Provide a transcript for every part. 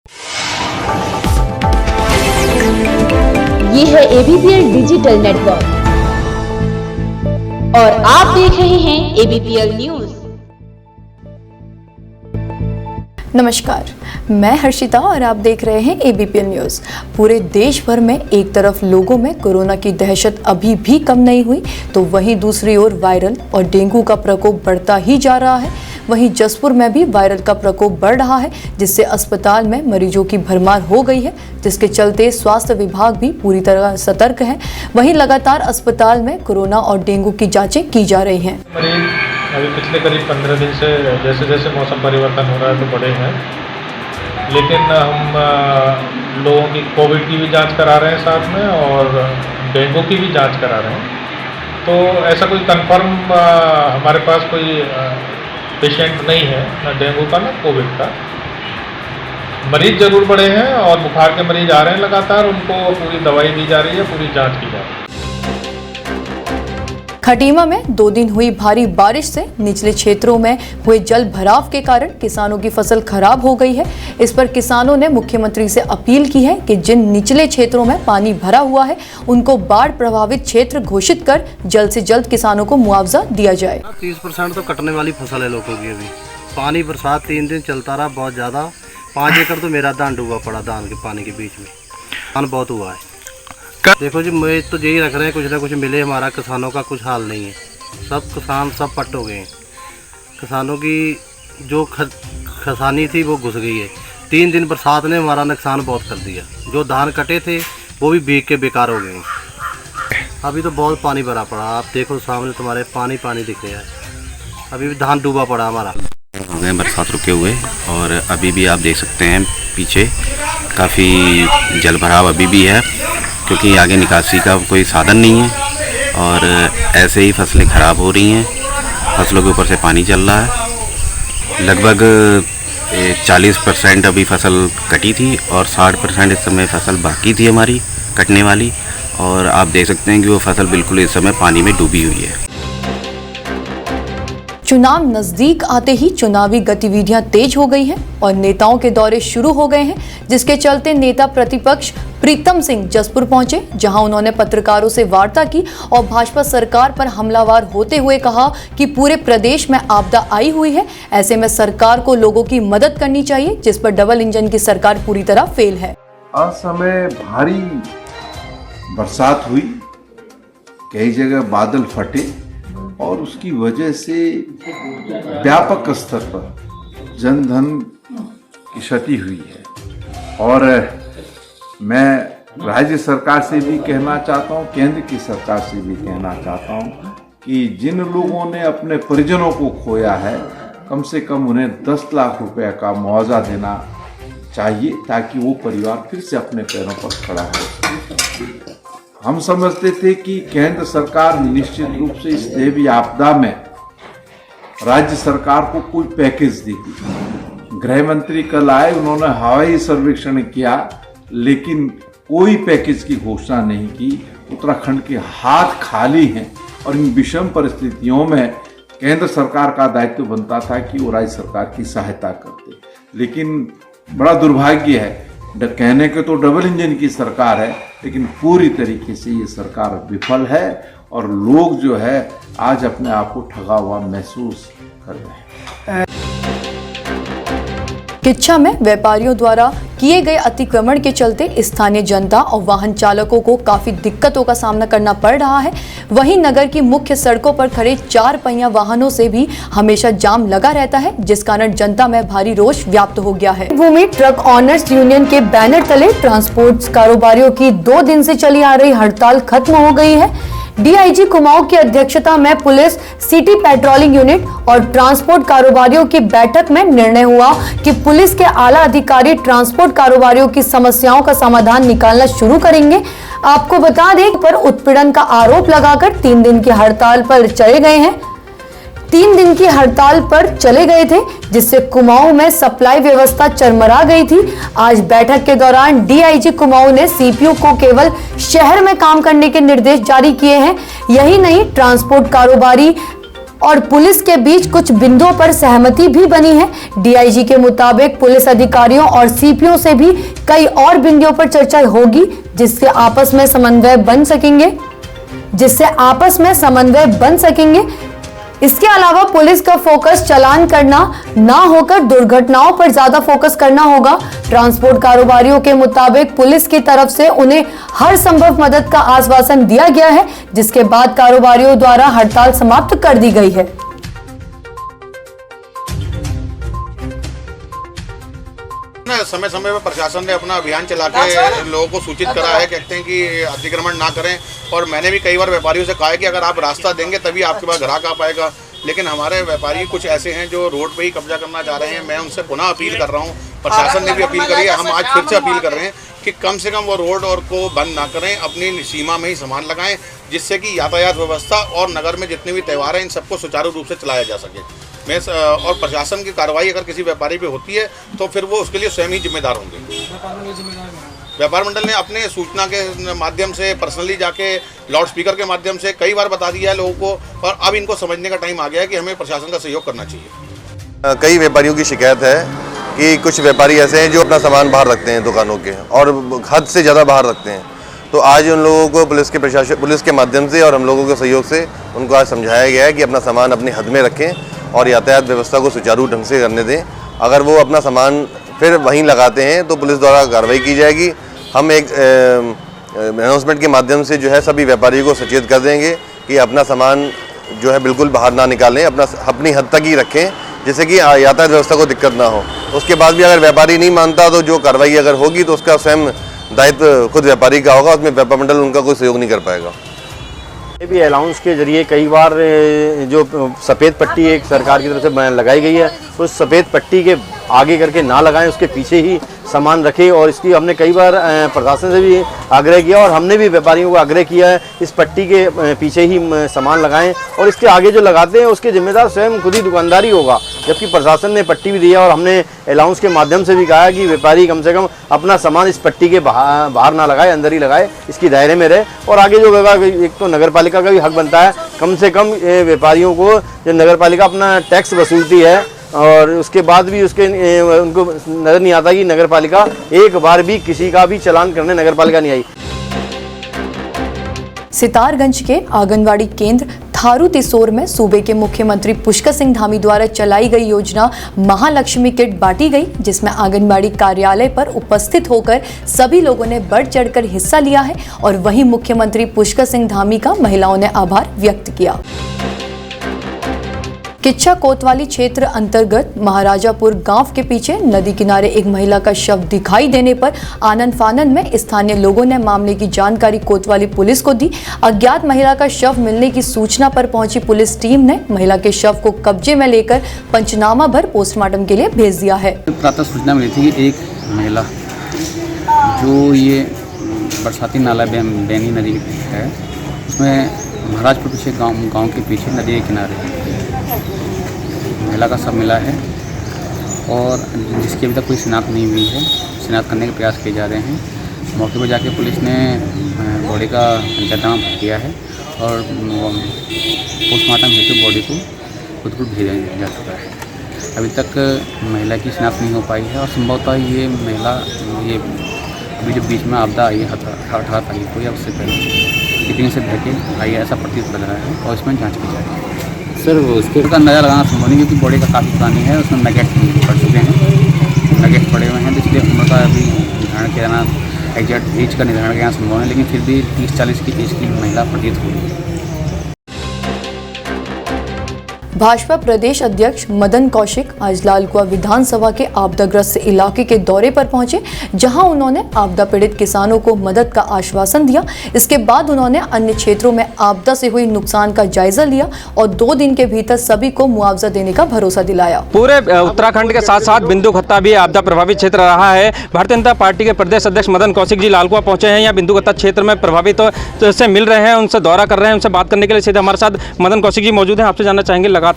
ये है ABPL digital network और आप देख रहे हैं ABPL न्यूज। नमस्कार, मैं हर्षिता और आप देख रहे हैं ABPL न्यूज़। पूरे देश भर में एक तरफ लोगों में कोरोना की दहशत अभी भी कम नहीं हुई, तो वहीं दूसरी ओर वायरल और डेंगू का प्रकोप बढ़ता ही जा रहा है। वहीं जसपुर में भी वायरल का प्रकोप बढ़ रहा है, जिससे अस्पताल में मरीजों की भरमार हो गई है, जिसके चलते स्वास्थ्य विभाग भी पूरी तरह सतर्क है। वहीं लगातार अस्पताल में कोरोना और डेंगू की जाँचें की जा रही हैं। अभी पिछले करीब 15 दिन से जैसे जैसे मौसम परिवर्तन हो रहा है तो बढ़े हैं, लेकिन हम लोगों की कोविड की भी जांच करा रहे हैं साथ में और डेंगू की भी जांच करा रहे हैं। तो ऐसा कोई कंफर्म हमारे पास कोई पेशेंट नहीं है, ना डेंगू का ना कोविड का। मरीज जरूर बढ़े हैं और बुखार के मरीज आ रहे हैं लगातार, उनको पूरी दवाई दी जा रही है, पूरी जाँच की जा रही है। खटीमा में 2 दिन हुई भारी बारिश से निचले क्षेत्रों में हुए जल भराव के कारण किसानों की फसल खराब हो गई है। इस पर किसानों ने मुख्यमंत्री से अपील की है कि जिन निचले क्षेत्रों में पानी भरा हुआ है उनको बाढ़ प्रभावित क्षेत्र घोषित कर जल्द से जल्द किसानों को मुआवजा दिया जाए। 30% तो कटने वाली फसल है लोगों की। अभी पानी बरसात 3 दिन चलता रहा बहुत ज़्यादा। 5 एकड़ तो मेरा धान डूबा पड़ा, धान के पानी के बीच में धान बहुत हुआ है। देखो जी, मैं तो यही रख रहे हैं कुछ ना कुछ मिले। हमारा किसानों का कुछ हाल नहीं है, सब किसान सब पट हो गए हैं। किसानों की जो खसानी थी वो घुस गई है। 3 दिन बरसात ने हमारा नुकसान बहुत कर दिया। जो धान कटे थे वो भी भीग के बेकार हो गए हैं। अभी तो बहुत पानी भरा पड़ा, आप देखो सामने तुम्हारे पानी पानी दिख रहा है। अभी भी धान डूबा पड़ा हमारा। हो गए बरसात रुके हुए और अभी भी आप देख सकते हैं पीछे काफ़ी जल भराव अभी भी है, क्योंकि आगे निकासी का कोई साधन नहीं है और ऐसे ही फसलें ख़राब हो रही हैं। फसलों के ऊपर से पानी चल रहा है। लगभग 40% अभी फसल कटी थी और 60% इस समय फसल बाकी थी हमारी कटने वाली, और आप देख सकते हैं कि वो फसल बिल्कुल इस समय पानी में डूबी हुई है। चुनाव नजदीक आते ही चुनावी गतिविधियां तेज हो गई हैं और नेताओं के दौरे शुरू हो गए हैं, जिसके चलते नेता प्रतिपक्ष प्रीतम सिंह जसपुर पहुंचे, जहां उन्होंने पत्रकारों से वार्ता की और भाजपा सरकार पर हमलावर होते हुए कहा कि पूरे प्रदेश में आपदा आई हुई है, ऐसे में सरकार को लोगों की मदद करनी चाहिए, जिस पर डबल इंजन की सरकार पूरी तरह फेल है। असमय भारी बरसात हुई, कई जगह बादल फटे और उसकी वजह से व्यापक स्तर पर जनधन की क्षति हुई है। और मैं राज्य सरकार से भी कहना चाहता हूँ, केंद्र की सरकार से भी कहना चाहता हूँ कि जिन लोगों ने अपने परिजनों को खोया है, कम से कम उन्हें 10 लाख रुपए का मुआवजा देना चाहिए, ताकि वो परिवार फिर से अपने पैरों पर खड़ा हो सके। हम समझते थे कि केंद्र सरकार निश्चित रूप से इस दैवीय आपदा में राज्य सरकार को कोई पैकेज देगी। गृह मंत्री कल आए, उन्होंने हवाई सर्वेक्षण किया, लेकिन कोई पैकेज की घोषणा नहीं की। उत्तराखंड के हाथ खाली हैं और इन विषम परिस्थितियों में केंद्र सरकार का दायित्व बनता था कि वो राज्य सरकार की सहायता करते, लेकिन बड़ा दुर्भाग्य है, कहने के तो डबल इंजन की सरकार है, लेकिन पूरी तरीके से ये सरकार विफल है और लोग जो है आज अपने आप को ठगा हुआ महसूस कर रहे हैं। किच्छा में व्यापारियों द्वारा किए गए अतिक्रमण के चलते स्थानीय जनता और वाहन चालकों को काफी दिक्कतों का सामना करना पड़ रहा है। वहीं नगर की मुख्य सड़कों पर खड़े 4 पहिया वाहनों से भी हमेशा जाम लगा रहता है, जिस कारण जनता में भारी रोष व्याप्त हो गया है। भूमि ट्रक ऑनर्स यूनियन के बैनर तले ट्रांसपोर्ट कारोबारियों की 2 दिन से चली आ रही हड़ताल खत्म हो गई है। डीआईजी कुमाऊं की अध्यक्षता में पुलिस, सिटी पेट्रोलिंग यूनिट और ट्रांसपोर्ट कारोबारियों की बैठक में निर्णय हुआ कि पुलिस के आला अधिकारी ट्रांसपोर्ट कारोबारियों की समस्याओं का समाधान निकालना शुरू करेंगे। आपको बता दें पर उत्पीड़न का आरोप लगाकर 3 दिन की हड़ताल पर चले गए हैं। 3 दिन की हड़ताल पर चले गए थे, जिससे कुमाऊं में सप्लाई व्यवस्था चरमरा गई थी। आज बैठक के दौरान डीआईजी कुमाऊं ने सीपीओ को केवल शहर में काम करने के निर्देश जारी किए हैं। यही नहीं, ट्रांसपोर्ट कारोबारी और पुलिस के बीच कुछ बिंदुओं पर सहमति भी बनी है। डीआईजी के मुताबिक पुलिस अधिकारियों और सीपीओ से भी कई और बिंदुओं पर चर्चा होगी जिससे आपस में समन्वय बन सकेंगे। इसके अलावा पुलिस का फोकस चालान करना ना होकर दुर्घटनाओं पर ज्यादा फोकस करना होगा। ट्रांसपोर्ट कारोबारियों के मुताबिक पुलिस की तरफ से उन्हें हर संभव मदद का आश्वासन दिया गया है, जिसके बाद कारोबारियों द्वारा हड़ताल समाप्त कर दी गई है। समय समय पर प्रशासन ने अपना अभियान चला के लोगों को सूचित करा है, कहते हैं कि अतिक्रमण ना करें। और मैंने भी कई बार व्यापारियों से कहा है कि अगर आप रास्ता देंगे तभी आपके पास ग्राहक आ पाएगा, लेकिन हमारे व्यापारी कुछ ऐसे हैं जो रोड पे ही कब्जा करना चाह रहे हैं। मैं उनसे पुनः अपील कर रहा हूँ, प्रशासन ने भी अपील करी है, हम आज फिर से अपील कर रहे हैं कि कम से कम वो रोड और को बंद ना करें, अपनी सीमा में ही सामान लगाएं, जिससे कि यातायात व्यवस्था और नगर में जितने भी त्यौहार हैं इन सबको सुचारू रूप से चलाया जा सके। और प्रशासन की कार्रवाई अगर किसी व्यापारी पे होती है तो फिर वो उसके लिए स्वयं ही जिम्मेदार होंगे। व्यापार मंडल ने अपने सूचना के माध्यम से, पर्सनली जाके लाउड स्पीकर के माध्यम से कई बार बता दिया है लोगों को, और अब इनको समझने का टाइम आ गया है कि हमें प्रशासन का सहयोग करना चाहिए। कई व्यापारियों की शिकायत है कि कुछ व्यापारी ऐसे हैं जो अपना सामान बाहर रखते हैं दुकानों के, और हद से ज़्यादा बाहर रखते हैं। तो आज उन लोगों को पुलिस के माध्यम से और हम लोगों के सहयोग से उनको आज समझाया गया है कि अपना सामान अपनी हद में रखें और यातायात व्यवस्था को सुचारू ढंग से करने दें। अगर वो अपना सामान फिर वहीं लगाते हैं तो पुलिस द्वारा कार्रवाई की जाएगी। हम एक अनाउंसमेंट के माध्यम से जो है सभी व्यापारियों को सचेत कर देंगे कि अपना सामान जो है बिल्कुल बाहर ना निकालें, अपनी हद तक ही रखें, जिससे कि यातायात व्यवस्था को दिक्कत ना हो। उसके बाद भी अगर व्यापारी नहीं मानता तो जो कार्रवाई अगर होगी तो उसका स्वयं दायित्व खुद व्यापारी का होगा, उसमें व्यापार मंडल उनका कोई सहयोग नहीं कर पाएगा। ये भी अलाउंस के जरिए कई बार जो सफ़ेद पट्टी एक सरकार की तरफ से लगाई गई है, उस सफ़ेद पट्टी के आगे करके ना लगाएं, उसके पीछे ही सामान रखें। और इसकी हमने कई बार प्रशासन से भी आग्रह किया और हमने भी व्यापारियों को आग्रह किया है इस पट्टी के पीछे ही सामान लगाएं, और इसके आगे जो लगाते हैं उसके जिम्मेदार स्वयं खुद ही दुकानदार ही होगा। जबकि प्रशासन ने पट्टी भी दिया और हमने अलाउंस के माध्यम से भी कहा कि व्यापारी कम से कम अपना सामान इस पट्टी के बाहर ना लगाए, अंदर ही लगाए, इसकी दायरे में रहे। और आगे जो व्यवहार, एक तो नगर पालिका का भी हक बनता है कम से कम व्यापारियों को, जो नगर पालिका अपना टैक्स वसूलती है और उसके बाद भी उनको नजर नहीं आता कि नगर पालिका एक बार भी किसी का भी चालान करने नगर पालिका नहीं आई। सितारगंज के आंगनवाड़ी केंद्र थारू तिसोर में सूबे के मुख्यमंत्री पुष्कर सिंह धामी द्वारा चलाई गई योजना महालक्ष्मी किट बांटी गई, जिसमें आंगनवाड़ी कार्यालय पर उपस्थित होकर सभी लोगों ने बढ़ चढ़कर हिस्सा लिया है। और वहीं मुख्यमंत्री पुष्कर सिंह धामी का महिलाओं ने आभार व्यक्त किया। किच्चा कोतवाली क्षेत्र अंतर्गत महाराजापुर गांव के पीछे नदी किनारे एक महिला का शव दिखाई देने पर आनन फानन में स्थानीय लोगों ने मामले की जानकारी कोतवाली पुलिस को दी। अज्ञात महिला का शव मिलने की सूचना पर पहुंची पुलिस टीम ने महिला के शव को कब्जे में लेकर पंचनामा भर पोस्टमार्टम के लिए भेज दिया है। प्रातः सूचना मिली थी कि एक महिला जो ये बरसाती नाला बैनी नदी है, उसमें महाराजपुर पीछे गाँव के पीछे नदी के किनारे महिला का शव मिला है, और जिसकी अभी तक कोई शिनाख्त नहीं हुई है। शिनाख्त करने के प्रयास किए जा रहे हैं। मौके पर जाके पुलिस ने बॉडी का पंचनामा किया है और पोस्टमार्टम हेतु बॉडी को खुद को भेजा जा चुका है। अभी तक महिला की शिनाख्त नहीं हो पाई है और संभवतः ये महिला अभी जो बीच में आपदा आई है 18 तारीख को या उससे पहले कितने से बह के आई है, ऐसा प्रतीत लग रहा है और इसमें जाँच की जा रही है। सर उसके का अंदाज़ा लगाना संभव नहीं, क्योंकि बॉडी का काफ़ी पुरानी है, उसमें मैकेट पड़ चुके हैं, मैकेट पड़े हुए हैं, तो इसलिए उम्र का अभी निर्धारण किया जाना, एग्जैक्ट एज का निर्धारण किया संभव नहीं, लेकिन फिर भी 30-40 की एज की महिला प्रतीत हुई। भाजपा प्रदेश अध्यक्ष मदन कौशिक आज लालकुआं विधानसभा के आपदाग्रस्त इलाके के दौरे पर पहुंचे, जहां उन्होंने आपदा पीड़ित किसानों को मदद का आश्वासन दिया। इसके बाद उन्होंने अन्य क्षेत्रों में आपदा से हुई नुकसान का जायजा लिया और 2 दिन के भीतर सभी को मुआवजा देने का भरोसा दिलाया। पूरे उत्तराखंड के साथ साथ बिंदु खत्ता भी आपदा प्रभावित क्षेत्र रहा है। भारतीय जनता पार्टी के प्रदेश अध्यक्ष मदन कौशिक जी लालकुआं पहुंचे हैं, यहाँ बिंदु खत्ता क्षेत्र में प्रभावित से मिल रहे हैं, उनसे दौरा कर रहे हैं। उनसे बात करने के लिए सीधे हमारे साथ मदन कौशिक जी मौजूद हैं। आपसे जानना चाहेंगे, लगातार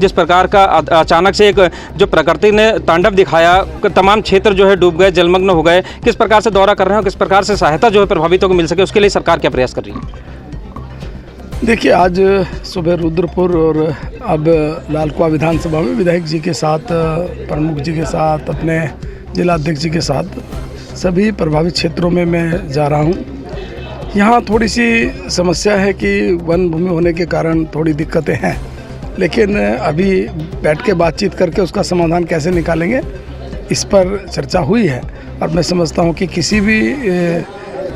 जिस प्रकार का अचानक से एक जो प्रकृति ने तांडव दिखाया, तमाम क्षेत्र जो है डूब गए, जलमग्न हो गए, किस प्रकार से दौरा कर रहे हैं और किस प्रकार से सहायता जो है प्रभावितों को मिल सके, उसके लिए सरकार क्या प्रयास कर रही है? देखिए, आज सुबह रुद्रपुर और अब लालकुआं विधानसभा में विधायक जी के साथ, प्रमुख जी के साथ, अपने जिला अध्यक्ष जी के साथ सभी प्रभावित क्षेत्रों में मैं जा रहा हूँ। यहाँ थोड़ी सी समस्या है कि वन भूमि होने के कारण थोड़ी दिक्कतें हैं, लेकिन अभी बैठ के बातचीत करके उसका समाधान कैसे निकालेंगे इस पर चर्चा हुई है। और मैं समझता हूँ कि किसी भी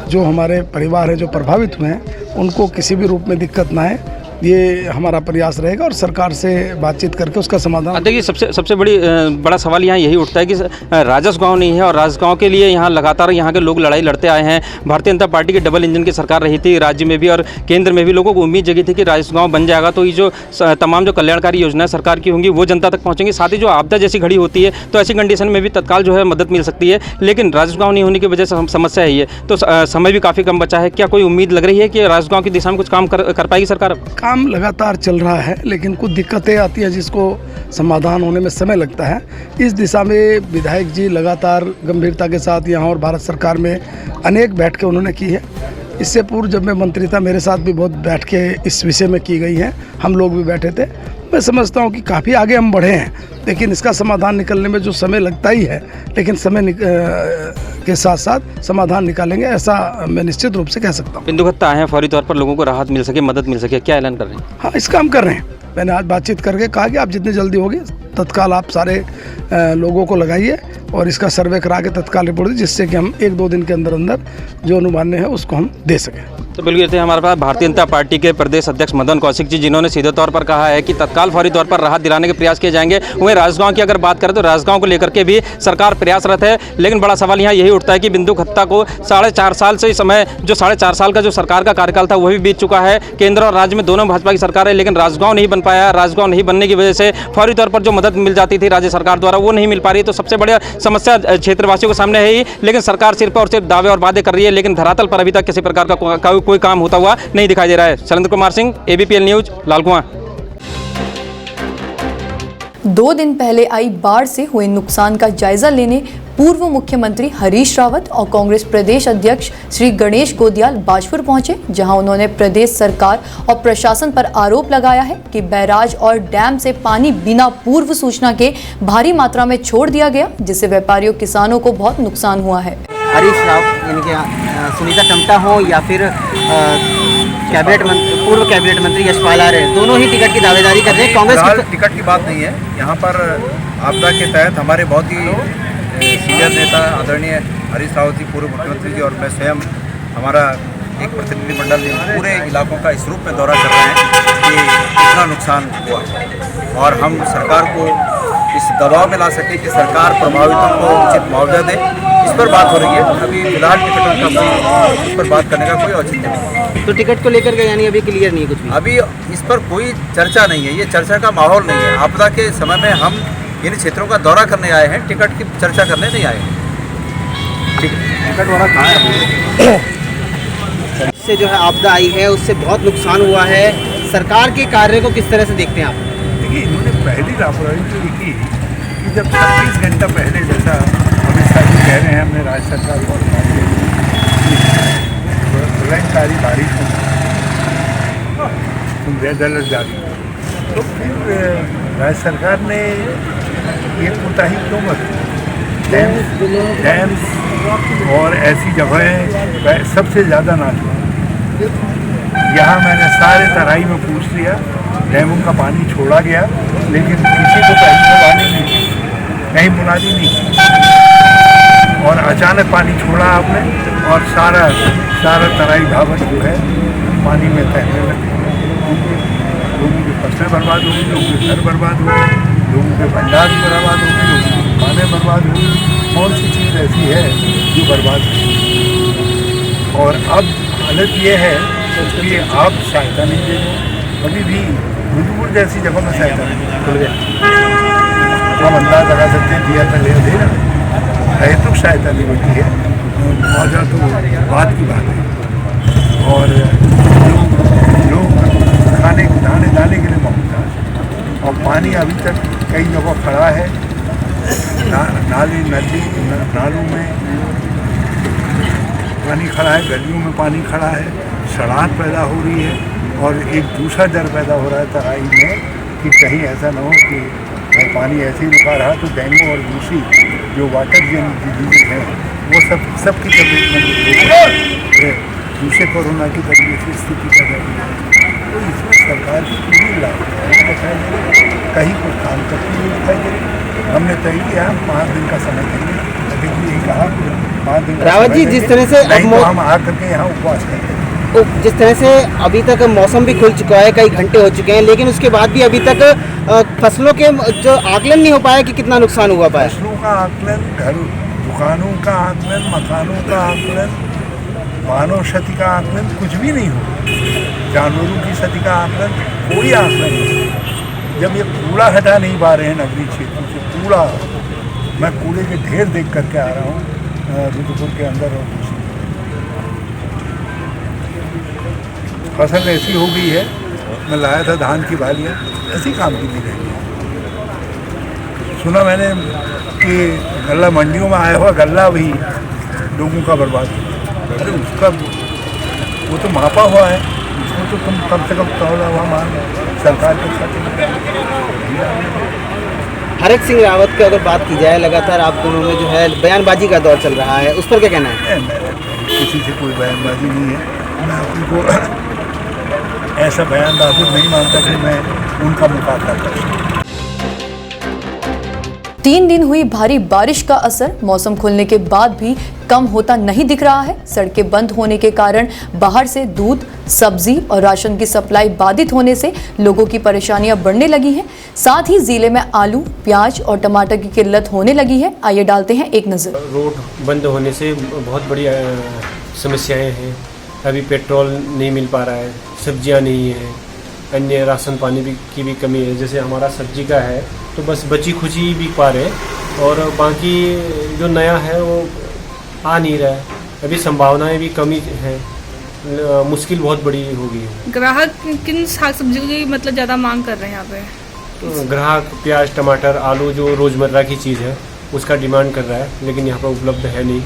जो हमारे परिवार है जो प्रभावित हुए हैं उनको किसी भी रूप में दिक्कत ना आए, ये हमारा प्रयास रहेगा और सरकार से बातचीत करके उसका समाधान। देखिए, सबसे बड़ा सवाल यहाँ यही उठता है कि राजस्व गाँव नहीं है और राजस्व गाँव के लिए यहाँ लगातार यहाँ के लोग लड़ाई लड़ते आए हैं। भारतीय जनता पार्टी की डबल इंजन की सरकार रही थी राज्य में भी और केंद्र में भी। लोगों को उम्मीद जगी थी कि राजस्व गाँव बन जाएगा तो ये जो तमाम जो कल्याणकारी योजनाएं सरकार की होंगी वो जनता तक पहुँचेंगी। साथ ही जो आपदा जैसी घड़ी होती है तो ऐसी कंडीशन में भी तत्काल जो है मदद मिल सकती है, लेकिन राजस्व गाँव नहीं होने की वजह से समस्या है ये। तो समय भी काफ़ी कम बचा है। क्या कोई उम्मीद लग रही है कि राजस्व गाँव की दिशा में कुछ काम कर पाएगी सरकार? काम लगातार चल रहा है, लेकिन कुछ दिक्कतें आती हैं जिसको समाधान होने में समय लगता है। इस दिशा में विधायक जी लगातार गंभीरता के साथ यहाँ और भारत सरकार में अनेक बैठकें उन्होंने की है। इससे पूर्व जब मैं मंत्री था मेरे साथ भी बहुत बैठकें इस विषय में की गई हैं, हम लोग भी बैठे थे। मैं समझता हूँ कि काफ़ी आगे हम बढ़े हैं, लेकिन इसका समाधान निकलने में जो समय लगता ही है, लेकिन समय के साथ साथ समाधान निकालेंगे, ऐसा मैं निश्चित रूप से कह सकता हूँ। बिंदु खत्ता आए हैं, फौरी तौर पर लोगों को राहत मिल सके, मदद मिल सके, क्या ऐलान कर रहे हैं? हाँ, इसका हम कर रहे हैं। मैंने आज बातचीत करके कहा कि आप जितनी जल्दी होगी तत्काल आप सारे लोगों को लगाइए और इसका सर्वे करा के तत्काल रिपोर्ट दी, जिससे कि हम 1-2 दिन के अंदर अंदर जो अनुमान्य है उसको हम दे सकें। तो बिल्कुल थे हमारे पास भारतीय जनता पार्टी के प्रदेश अध्यक्ष मदन कौशिक जी, जिन्होंने सीधे तौर पर कहा है कि तत्काल फौरी तौर पर राहत दिलाने के प्रयास किए जाएंगे। वहीं राजगांव की अगर बात करें तो राजगांव को लेकर के भी सरकार प्रयासरत है, लेकिन बड़ा सवाल यहाँ यही उठता है कि बिंदु खत्ता को 4.5 साल से समय, जो 4.5 साल का जो सरकार का कार्यकाल था वह भी बीत चुका है। केंद्र और राज्य में दोनों भाजपा की सरकार है, लेकिन राजगांव नहीं बन पाया। राजगांव नहीं बनने की वजह से फौरी तौर पर जो मदद मिल जाती थी राज्य सरकार द्वारा वो नहीं मिल पा रही। तो सबसे बड़ी समस्या क्षेत्रवासियों के सामने है ही, लेकिन सरकार सिर्फ और सिर्फ दावे और वादे कर रही है, लेकिन धरातल पर अभी तक किसी प्रकार का कोई काम होता हुआ नहीं दिखाई दे रहा है। Shailendra Kumar Singh, ABPL news, Lalkuan. 2 दिन पहले आई बाढ़ से हुए नुकसान का जायजा लेने पूर्व मुख्यमंत्री हरीश रावत और कांग्रेस प्रदेश अध्यक्ष श्री गणेश गोदियाल बाजपुर पहुंचे, जहां उन्होंने प्रदेश सरकार और प्रशासन पर आरोप लगाया है कि बैराज और डैम से पानी बिना पूर्व सूचना के भारी मात्रा में छोड़ दिया गया, जिससे व्यापारियों किसानों को बहुत नुकसान हुआ है। हरीश रावत यानी कि सुनीता टमटा हो या फिर पूर्व कैबिनेट मंत्री यशपाल आर्य, दोनों ही टिकट की दावेदारी कर रहे हैं। कांग्रेस की टिकट की बात नहीं है यहाँ पर। आपदा के तहत हमारे बहुत ही सीनियर नेता आदरणीय हरीश रावत जी, पूर्व मुख्यमंत्री जी और मैं स्वयं, हमारा एक प्रतिनिधिमंडल पूरे इलाकों का इस रूप में दौरा कर रहे हैं कि कितना नुकसान हुआ और हम सरकार को इस दबाव में ला सके कि सरकार प्रभावितों को उचित मुआवजा दे। इस पर बात हो रही है। अभी फिलहाल टिकटों का इस पर बात करने का कोई औचित्य नहीं। तो टिकट को लेकर के यानी अभी क्लियर नहीं है कुछ भी? अभी इस पर कोई चर्चा नहीं है, ये चर्चा का माहौल नहीं है। आपदा के समय में हम इन क्षेत्रों का दौरा करने आए हैं, टिकट की चर्चा करने नहीं आए हैं। टिकट वाला कहाँ है? इससे जो है आपदा आई है उससे बहुत नुकसान हुआ है। सरकार के कार्य को किस तरह से देखते हैं आप? देखिए, इन्होंने पहली लापरवाही की कि जब 24 घंटा पहले, जैसा अमित शाह जी कह रहे हैं, हमने राज्य सरकार को प्रलयकारी बारिश रेड अलर्ट जारी, तो फिर राज्य सरकार ने ये कोताही क्यों बरती? डैम्स और ऐसी जगहें सबसे ज़्यादा नाश हुआ। यहाँ मैंने सारे तराई में पूछ लिया, डैमों का पानी छोड़ा गया, लेकिन किसी को कहीं मुनादी नहीं, कहीं मुनादी नहीं। और अचानक पानी छोड़ा आपने और सारा तराई भावर जो है पानी में तैरने लगे। लोगों की फसलें बर्बाद होगी, लोगों के घर बर्बाद होंगे, लोगों के भंडार भी बर्बाद होंगे, लोगों की दुकानें बर्बाद होंगी। कौन सी चीज़ ऐसी है जो बर्बाद होगी? और अब हालत ये है कि आप सहायता नहीं दे रहे। अभी भी रुद्रपुर जैसी जगह में सहायता नहीं खुल गया, हम अंदाज लगा सकते हैं दिया था ले दे रहा है, तो सहायता नहीं होती है। मौजा तो बात की बात है। और लोग खाने दाने के लिए मोहताज, और पानी अभी तक कई जगह खड़ा है, नालों में पानी खड़ा है, गलियों में पानी खड़ा है, सड़ाहट पैदा हो रही है और एक दूसरा डर पैदा हो रहा है तराई में कि कहीं ऐसा ना हो कि पानी ऐसे ही रुका रहा तो डेंगू और दूसरी जो वाटर जेन डिजीज है वो सबकी तबीयत में दूसरे कोरोना की तरीके से स्थिति पैदा हो जाए। तो इसमें सरकार की पूरी लापरवाही दिखाई दे रही, कहीं कुछ काम करती हुई दिखाई दे रही। हमने तय किया हम 5 दिन का समय देंगे, अभी यही कहा 5 दिन रावत जी, जिस तरह से अब तो हम आकर के यहाँ उपवास करते हैं। जिस तरह से अभी तक मौसम भी खुल चुका है, कई घंटे हो चुके हैं, लेकिन उसके बाद भी अभी तक फसलों के जो आकलन नहीं हो पाया कि कितना नुकसान हुआ पाया। फसलों का आकलन, घर दुकानों का आकलन, मकानों का आकलन, मानव क्षति का आकलन कुछ भी नहीं हो, जानवरों की क्षति का आकलन कोई आकलन नहीं। जब ये कूड़ा हटा नहीं पा रहे हैं नगरीय क्षेत्रों से, कूड़ा, मैं कूड़े के ढेर देख करके आ रहा हूँ रुद्रपुर के अंदर और दूसरी फसल ऐसी हो गई है, मैं लाया था धान की बालियाँ, ऐसी काम की नहीं रही है। सुना मैंने कि गल्ला मंडियों में आया हुआ गल्ला भी लोगों का बर्बाद हुआ। अरे उसका वो तो मापा हुआ है, उसको तो तुम कम से कम तौला हुआ मान सरकार के साथ। हरक सिंह रावत की अगर बात की जाए, लगातार आप दोनों में जो है बयानबाजी का दौर चल रहा है, उस पर क्या कहना है? किसी से कोई बयानबाजी नहीं है। मैं अपने को ऐसा बयानबाजी नहीं मानता कि मैं उनका मुकाबला कर सकूं। 3 दिन हुई भारी बारिश का असर मौसम खुलने के बाद भी कम होता नहीं दिख रहा है। सड़कें बंद होने के कारण बाहर से दूध, सब्जी और राशन की सप्लाई बाधित होने से लोगों की परेशानियां बढ़ने लगी हैं। साथ ही जिले में आलू, प्याज और टमाटर की किल्लत होने लगी है। आइए डालते हैं एक नज़र। रोड बंद होने से बहुत बड़ी समस्याएं हैं। अभी पेट्रोल नहीं मिल पा रहा है, सब्जियां नहीं है, अन्य राशन पानी की भी कमी है। जैसे हमारा सब्जी का है तो बस बची खुची ही बिक पा रहे हैं और बाकी जो नया है वो आ नहीं रहा है। अभी संभावनाएं भी कमी है, मुश्किल बहुत बड़ी हो गई है। ग्राहक किन साग सब्जियों की मतलब ज़्यादा मांग कर रहे हैं यहाँ पे? तो ग्राहक प्याज, टमाटर, आलू जो रोज़मर्रा की चीज़ है उसका डिमांड कर रहा है, लेकिन यहाँ पर उपलब्ध है नहीं।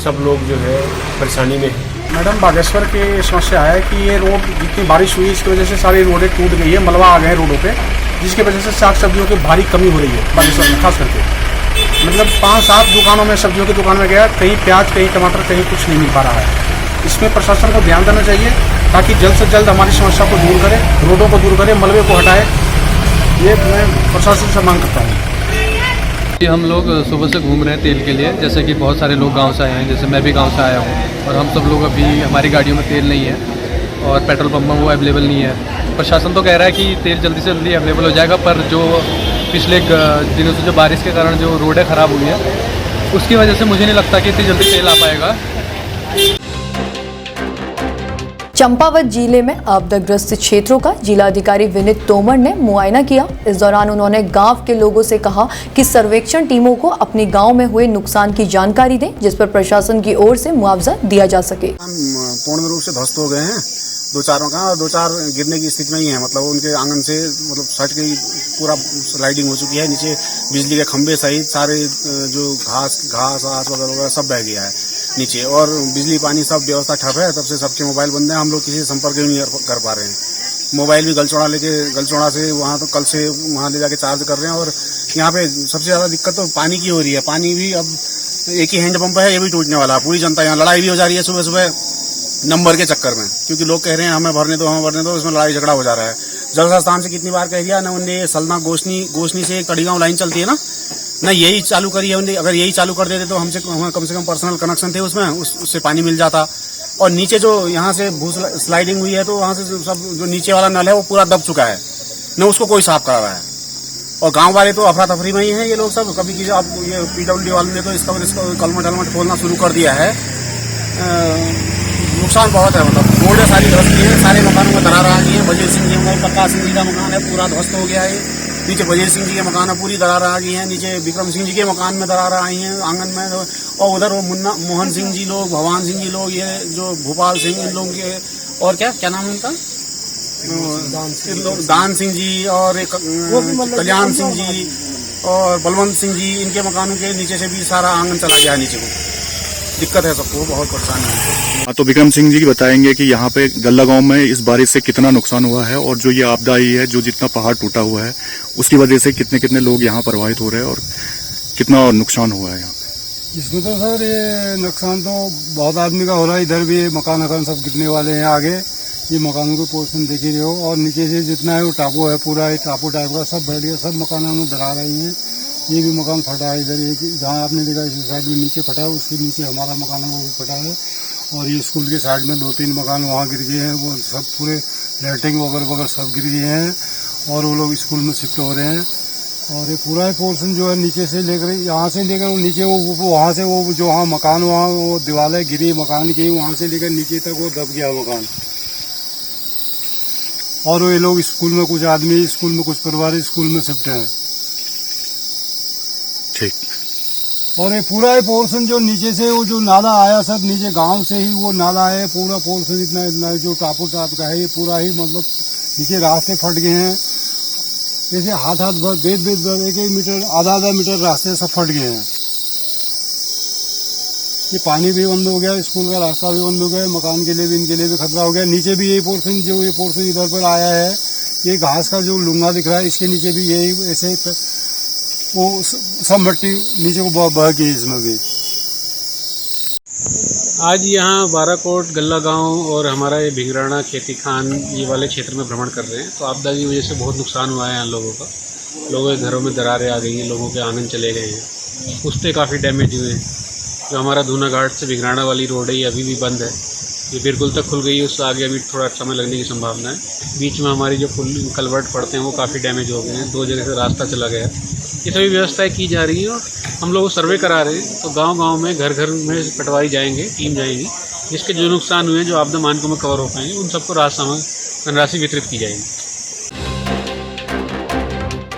सब लोग जो है परेशानी में है। मैडम, बागेश्वर की समस्या है कि ये रोड जितनी बारिश हुई इसकी वजह से सारी रोडें टूट गई है, मलबा आ गए हैं रोडों पे, जिसकी वजह से साग सब्जियों की भारी कमी हो रही है बागेश्वर में खास करके। मतलब 5-7 दुकानों में, सब्जियों की दुकान में गया, कहीं प्याज, कहीं टमाटर, कहीं कुछ नहीं मिल पा रहा है। इसमें प्रशासन को ध्यान देना चाहिए ताकि जल्द से जल्द हमारी समस्या को दूर करे, रोडों को दूर करे, मलबे को हटाए। ये मैं प्रशासन से मांग करता हूँ। हम लोग सुबह से घूम रहे हैं तेल के लिए, जैसे कि बहुत सारे लोग गांव से आए हैं, जैसे मैं भी गांव से आया हूं, और हम सब लोग अभी हमारी गाड़ियों में तेल नहीं है और पेट्रोल पंप में वो अवेलेबल नहीं है। प्रशासन तो कह रहा है कि तेल जल्दी से जल्दी अवेलेबल हो जाएगा, पर जो पिछले दिनों से जो बारिश के कारण जो रोडें ख़राब हुई हैं उसकी वजह से मुझे नहीं लगता कि इतनी जल्दी तेल आ पाएगा। चंपावत जिले में आपदाग्रस्त क्षेत्रों का जिलाधिकारी विनीत तोमर ने मुआयना किया। इस दौरान उन्होंने गांव के लोगों से कहा कि सर्वेक्षण टीमों को अपनी गांव में हुए नुकसान की जानकारी दें, जिस पर प्रशासन की ओर से मुआवजा दिया जा सके। पूर्ण रूप से ध्वस्त हो गए हैं, 2-4 मकान और 2-4 गिरने की स्थिति में ही है। मतलब उनके आंगन से मतलब सट गई, पूरा स्लाइडिंग हो चुकी है। नीचे बिजली के खंभे सहित सारे जो घास वगैरह सब बह गया है नीचे, और बिजली पानी सब व्यवस्था ठप है। तब से सबके मोबाइल बंद है, हम लोग किसी से संपर्क नहीं कर पा रहे हैं। मोबाइल भी गलचौड़ा से वहाँ तो कल से वहाँ ले जाके चार्ज कर रहे हैं। और यहाँ पे सबसे ज़्यादा दिक्कत तो पानी की हो रही है। पानी भी अब एक ही हैंडपंप है, ये भी टूटने वाला है। पूरी जनता यहाँ लड़ाई भी हो जा रही है सुबह सुबह नंबर के चक्कर में, क्योंकि लोग कह रहे हैं हमें भरने दो, इसमें लड़ाई झगड़ा हो जा रहा है। जल संस्थान से कितनी बार कह दिया ना उन्हें, सलना गोशनी से कड़ीगांव लाइन चलती है ना यही चालू करी है उन्हें। अगर यही चालू कर देते तो हमसे कम से कम पर्सनल कनेक्शन थे उसमें, उससे पानी मिल जाता। और नीचे जो यहाँ से भू स्लाइडिंग हुई है तो वहाँ से सब जो नीचे वाला नल है वो पूरा दब चुका है, न उसको कोई साफ करा रहा है। और गांव वाले तो अफरा तफरी में ही हैं ये लोग सब। कभी किसी अब ये PWD वालों ने तो इसका कलमट खोलना शुरू कर दिया है। नुकसान बहुत है, मतलब रोडें सारी ध्वस्त है, सारे मकानों में दरार आ गई है। बजीर सिंह जी प्रकाश सिंह जी का मकान है, पूरा ध्वस्त हो गया है। नीचे बजीर सिंह जी के मकान में पूरी दरार आ गई है, नीचे विक्रम सिंह जी के मकान में दरार आई हैं आंगन में। और उधर वो मोहन सिंह जी लोग, भगवान सिंह जी लोग, ये जो भोपाल सिंह, इन लोगों के, और क्या नाम है उनका, दान सिंह जी और कल्याण सिंह जी और बलवंत सिंह जी, इनके मकानों के नीचे से भी सारा आंगन चला गया नीचे को। दिक्कत है सबको, बहुत परेशानी है। तो विक्रम सिंह जी बताएंगे कि यहाँ पे गल्ला गांव में इस बारिश से कितना नुकसान हुआ है और जो ये आपदा आई है, जो जितना पहाड़ टूटा हुआ है उसकी वजह से कितने कितने लोग यहाँ प्रभावित हो रहे हैं और कितना नुकसान हुआ है यहाँ पे। इसमें तो सर ये नुकसान तो बहुत आदमी का हो रहा है। इधर भी मकान वकान सब गिरने वाले हैं। आगे ये मकानों के पोर्शन देख ही रहे हो, और नीचे से जितना है वो टापू है, पूरा टापू टाइप का सब बैठ गया, सब मकानों में दरार आई है। ये भी मकान फटा है, इधर एक जहाँ आपने देखा इस साइड में नीचे फटा है, उसके नीचे हमारा मकान है वो भी फटा है। और ये स्कूल के साइड में 2-3 मकान वहाँ गिर गए हैं, वो सब पूरे लाइटिंग वगैरह सब गिर गए हैं और वो लोग स्कूल में शिफ्ट हो रहे हैं। और ये पूरा पोर्शन जो है नीचे से लेकर यहाँ से लेकर वो नीचे वो वहाँ से वो जो वहाँ मकान वहाँ वो दीवारें गिरी मकान की, वहाँ से लेकर नीचे तक वो दब गया मकान। और ये लोग स्कूल में कुछ आदमी स्कूल में, कुछ परिवार स्कूल में शिफ्ट हैं। ठीक। और ये पूरा ये पोर्शन जो नीचे से वो जो नाला आया सब नीचे गांव से ही वो नाला है, पूरा पोर्शन इतना जो टापू टाप का है ये पूरा ही मतलब नीचे रास्ते फट गए हैं। जैसे हाथ भर बेद 1-1 मीटर आधा मीटर रास्ते सब फट गए हैं। ये पानी भी बंद हो गया, स्कूल का रास्ता भी बंद हो गया, मकान के लिए भी इनके लिए भी खतरा हो गया। नीचे भी यही पोर्शन जो ये पोर्शन इधर पर आया है, ये घास का जो लुंगा दिख रहा है इसके नीचे भी यही ऐसे वो सब मिट्टी नीचे को बह गई इसमें भी। आज यहाँ बाराकोट गल्ला गांव और हमारा ये भिंगराना खेती खान ये वाले क्षेत्र में भ्रमण कर रहे हैं। तो आपदा की वजह से बहुत नुकसान हुआ है यहाँ लोगों का। लोगों के घरों में दरारें आ गई हैं, लोगों के आंगन चले गए हैं, पुश्ते काफ़ी डैमेज हुए हैं। जो हमारा धूना घाट से भिंगराना वाली रोड है ये अभी भी बंद है, ये बिल्कुल तक खुल गई है, उससे आगे अभी थोड़ा समय लगने की संभावना है। बीच में हमारी जो पुल कलवर्ट पड़ते हैं वो काफ़ी डैमेज हो गए हैं, 2 जगह से रास्ता चला गया है। ये सभी व्यवस्थाएं की जा रही हैं और हम लोग सर्वे करा रहे हैं। तो गांव-गांव में घर-घर में पटवारी जाएंगे, टीम जाएगी, जिसके जो नुकसान हुए हैं, जो आपदा मानकों में कवर हो पाएंगे, उन सबको धनराशि वितरित की जाएगी।